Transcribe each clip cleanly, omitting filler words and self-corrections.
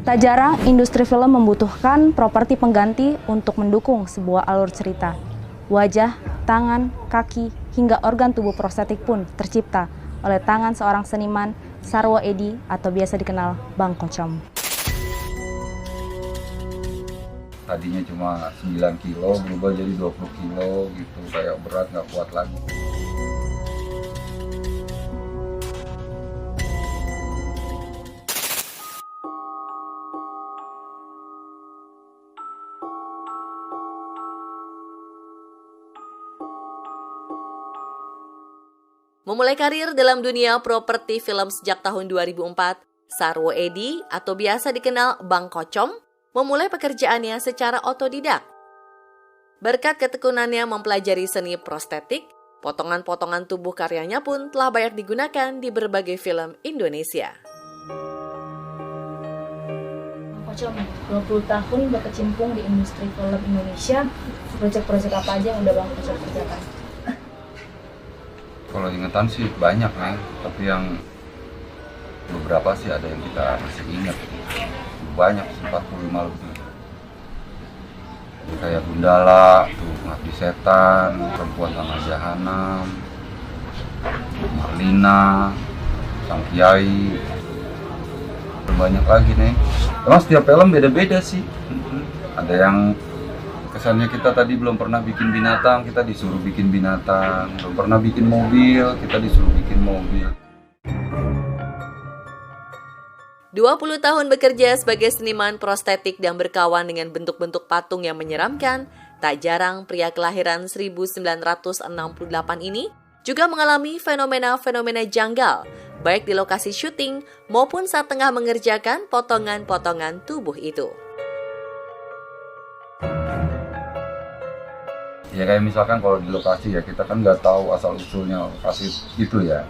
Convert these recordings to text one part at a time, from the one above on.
Tak jarang, industri film membutuhkan properti pengganti untuk mendukung sebuah alur cerita. Wajah, tangan, kaki, hingga organ tubuh prostetik pun tercipta oleh tangan seorang seniman, Sarwo Edi atau biasa dikenal Bang Kocom. Tadinya cuma 9 kilo, berubah jadi 20 kilo gitu, kayak berat nggak kuat lagi. Memulai karir dalam dunia properti film sejak tahun 2004, Sarwo Edi atau biasa dikenal Bang Kocom memulai pekerjaannya secara otodidak. Berkat ketekunannya mempelajari seni prostetik, potongan-potongan tubuh karyanya pun telah banyak digunakan di berbagai film Indonesia. Bang Kocom, 20 tahun berkecimpung di industri film Indonesia, proyek-proyek apa aja yang udah Bang Kocom kerjakan? Kalau ingetan sih banyak nih, tapi yang beberapa sih ada yang kita masih ingat. Banyak, 45 lebih. Kayak Gundala, tuh Pengabdi Setan, Perempuan Tanah Jahanam, Marlina, Sang Kiai. Banyak lagi nih. Emang setiap film beda-beda sih. Ada yang kesannya kita tadi belum pernah bikin binatang, kita disuruh bikin binatang. Belum pernah bikin mobil, kita disuruh bikin mobil. 20 tahun bekerja sebagai seniman prostetik dan berkawan dengan bentuk-bentuk patung yang menyeramkan, tak jarang pria kelahiran 1968 ini juga mengalami fenomena-fenomena janggal, baik di lokasi syuting maupun saat tengah mengerjakan potongan-potongan tubuh itu. Ya kayak misalkan kalau di lokasi ya kita kan nggak tahu asal usulnya lokasi itu ya.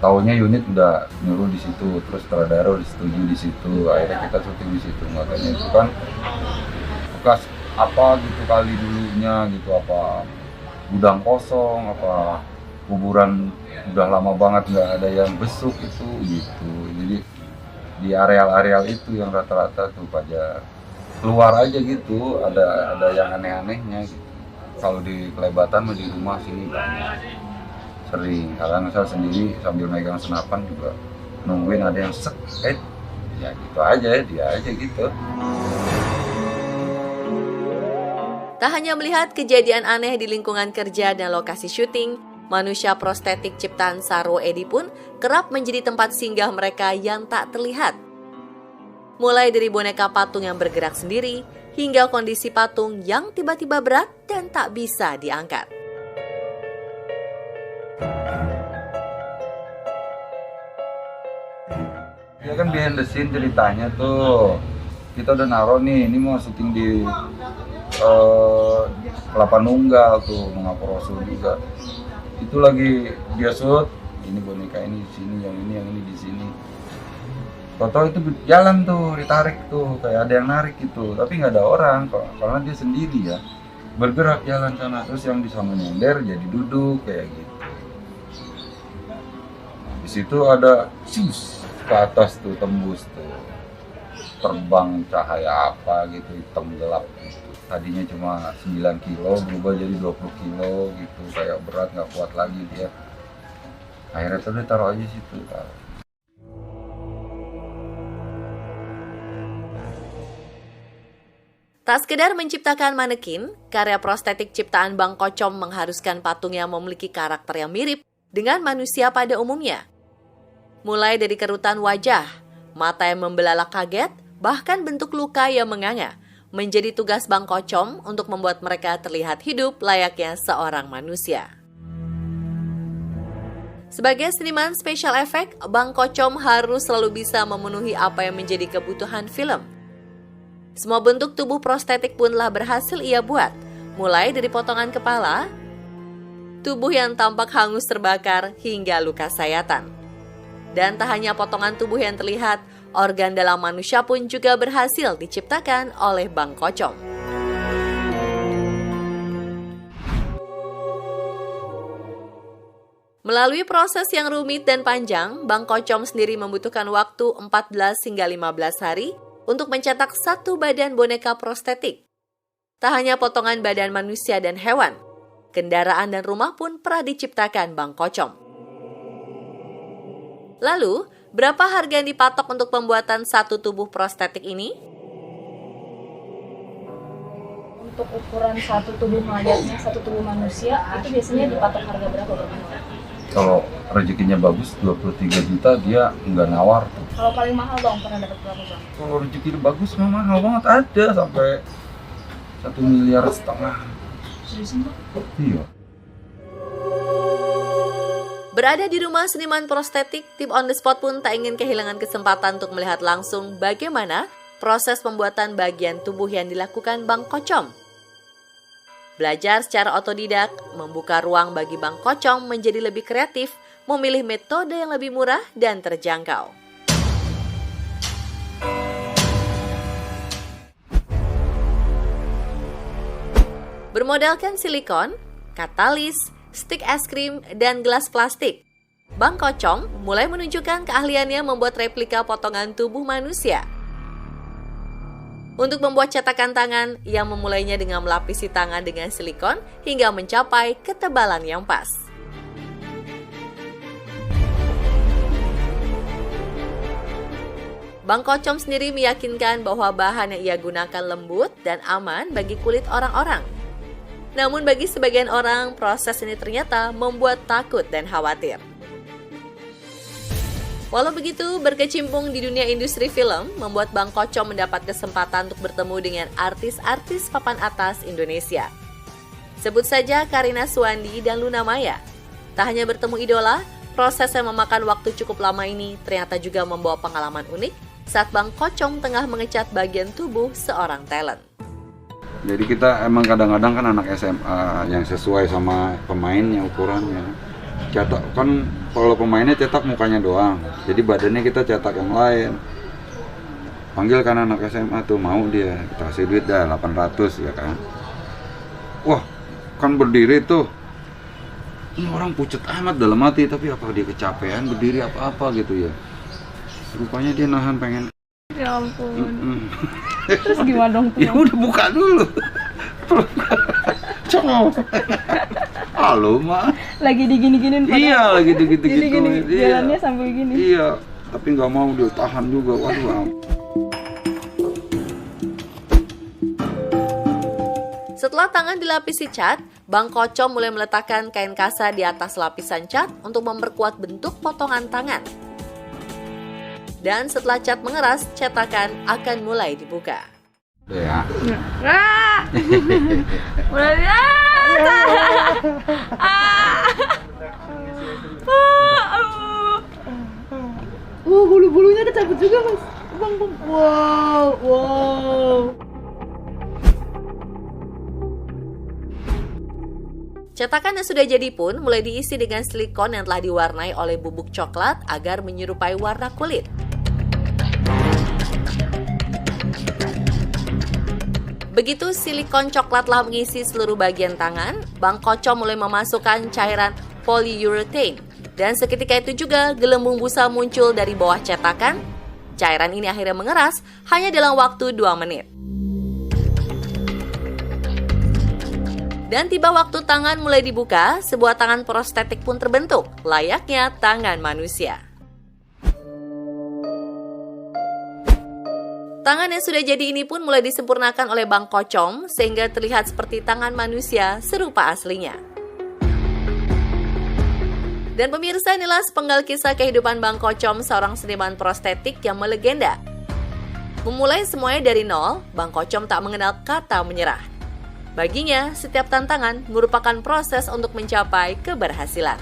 Taunya unit udah nyuruh di situ, terus sutradara disetujui di situ, akhirnya kita syuting di situ. Makanya itu kan bekas apa gitu kali dulunya gitu, apa gudang kosong, apa kuburan udah lama banget nggak ada yang besuk itu gitu. Jadi di areal-areal itu yang rata-rata tuh pada keluar aja gitu, ada yang aneh-anehnya gitu. Kalau di kelebatan di rumah sini banyak, sering. Karena misal sendiri sambil megang senapan juga nungguin ada yang set, ya gitu aja, dia aja gitu. Tak hanya melihat kejadian aneh di lingkungan kerja dan lokasi syuting, manusia prostetik ciptaan Sarwo Edi pun kerap menjadi tempat singgah mereka yang tak terlihat. Mulai dari boneka patung yang bergerak sendiri, hingga kondisi patung yang tiba-tiba berat dan tak bisa diangkat. Ya kan behind the scene ceritanya tuh, kita udah naruh nih, ini mau syuting di Kelapa Nunggal tuh, Mengapa Rasul juga. Itu lagi dia shoot, ini boneka ini di sini, yang ini di sini. Toto itu jalan tuh, ditarik tuh, kayak ada yang narik gitu, tapi nggak ada orang, karena dia sendiri ya, bergerak jalan sana, terus yang di sana nyender jadi duduk kayak gitu. Di situ ada ke atas tuh tembus tuh, terbang cahaya apa gitu, hitam gelap gitu. Tadinya cuma 9 kilo, berubah jadi 20 kilo gitu, kayak berat nggak kuat lagi dia. Akhirnya tuh ditaruh aja situ. Tak sekedar menciptakan manekin, karya prostetik ciptaan Bang Kocom mengharuskan patung yang memiliki karakter yang mirip dengan manusia pada umumnya. Mulai dari kerutan wajah, mata yang membelalak kaget, bahkan bentuk luka yang menganga, menjadi tugas Bang Kocom untuk membuat mereka terlihat hidup layaknya seorang manusia. Sebagai seniman special effect, Bang Kocom harus selalu bisa memenuhi apa yang menjadi kebutuhan film. Semua bentuk tubuh prostetik punlah berhasil ia buat, mulai dari potongan kepala, tubuh yang tampak hangus terbakar, hingga luka sayatan. Dan tak hanya potongan tubuh yang terlihat, organ dalam manusia pun juga berhasil diciptakan oleh Bang Kocom. Melalui proses yang rumit dan panjang, Bang Kocom sendiri membutuhkan waktu 14 hingga 15 hari untuk mencetak satu badan boneka prostetik. Tak hanya potongan badan manusia dan hewan, kendaraan dan rumah pun pernah diciptakan Bang Kocom. Lalu, berapa harga yang dipatok untuk pembuatan satu tubuh prostetik ini? Untuk ukuran satu tubuh mayatnya, satu tubuh manusia, itu biasanya dipatok harga berapa, Bang? Kalau rezekinya bagus 23 juta dia nggak nawar. Kalau paling mahal, Bang, pernah dapat berapa, Bang? Kalau rezekinya bagus mah mahal banget, ada sampai 1,5 miliar. Seriusan, Bang? Iya. Berada di rumah seniman prostetik, tim On The Spot pun tak ingin kehilangan kesempatan untuk melihat langsung bagaimana proses pembuatan bagian tubuh yang dilakukan Bang Kocom. Belajar secara otodidak, membuka ruang bagi Bang Kocom menjadi lebih kreatif, memilih metode yang lebih murah dan terjangkau. Bermodalkan silikon, katalis, stik es krim, dan gelas plastik, Bang Kocom mulai menunjukkan keahliannya membuat replika potongan tubuh manusia. Untuk membuat cetakan tangan, ia memulainya dengan melapisi tangan dengan silikon hingga mencapai ketebalan yang pas. Bang Kocom sendiri meyakinkan bahwa bahan yang ia gunakan lembut dan aman bagi kulit orang-orang. Namun bagi sebagian orang, proses ini ternyata membuat takut dan khawatir. Walau begitu, berkecimpung di dunia industri film membuat Bang Kocom mendapat kesempatan untuk bertemu dengan artis-artis papan atas Indonesia. Sebut saja Karina Suwandi dan Luna Maya. Tak hanya bertemu idola, proses yang memakan waktu cukup lama ini ternyata juga membawa pengalaman unik saat Bang Kocom tengah mengecat bagian tubuh seorang talent. Jadi kita emang kadang-kadang kan anak SMA yang sesuai sama pemainnya ukurannya. Cetak kan kalau pemainnya cetak mukanya doang, jadi badannya kita cetak yang lain. Panggil kan anak SMA tuh, mau dia, kita kasih duit dah 800 ya kan. Wah kan berdiri tuh, ini orang pucet amat dalam hati, tapi apa dia kecapean berdiri apa-apa gitu ya. Rupanya dia nahan pengen. Ya ampun. Terus gimana dong tuh? Ya udah buka dulu. Cong. Halo, Ma. Lagi digini-giniin padahal. Iya, lagi gitu-gitu. Gini, Iya. jalannya sambil gini. Iya, tapi nggak mau dia tahan juga. Waduh. Setelah tangan dilapisi cat, Bang Kocom mulai meletakkan kain kasa di atas lapisan cat untuk memperkuat bentuk potongan tangan. Dan setelah cat mengeras, cetakan akan mulai dibuka. Ya. Bulu-bulunya kecabut juga, Mas. Bang. Wow. Cetakan yang sudah jadi pun mulai diisi dengan silikon yang telah diwarnai oleh bubuk coklat agar menyerupai warna kulit. Begitu silikon coklat telah mengisi seluruh bagian tangan, Bang Kocom mulai memasukkan cairan polyurethane. Dan seketika itu juga gelembung busa muncul dari bawah cetakan. Cairan ini akhirnya mengeras hanya dalam waktu 2 menit. Dan tiba waktu tangan mulai dibuka, sebuah tangan prostetik pun terbentuk, layaknya tangan manusia. Tangan yang sudah jadi ini pun mulai disempurnakan oleh Bang Kocom sehingga terlihat seperti tangan manusia serupa aslinya. Dan pemirsa, inilah sepenggal kisah kehidupan Bang Kocom, seorang seniman prostetik yang melegenda. Memulai semuanya dari nol, Bang Kocom tak mengenal kata menyerah. Baginya, setiap tantangan merupakan proses untuk mencapai keberhasilan.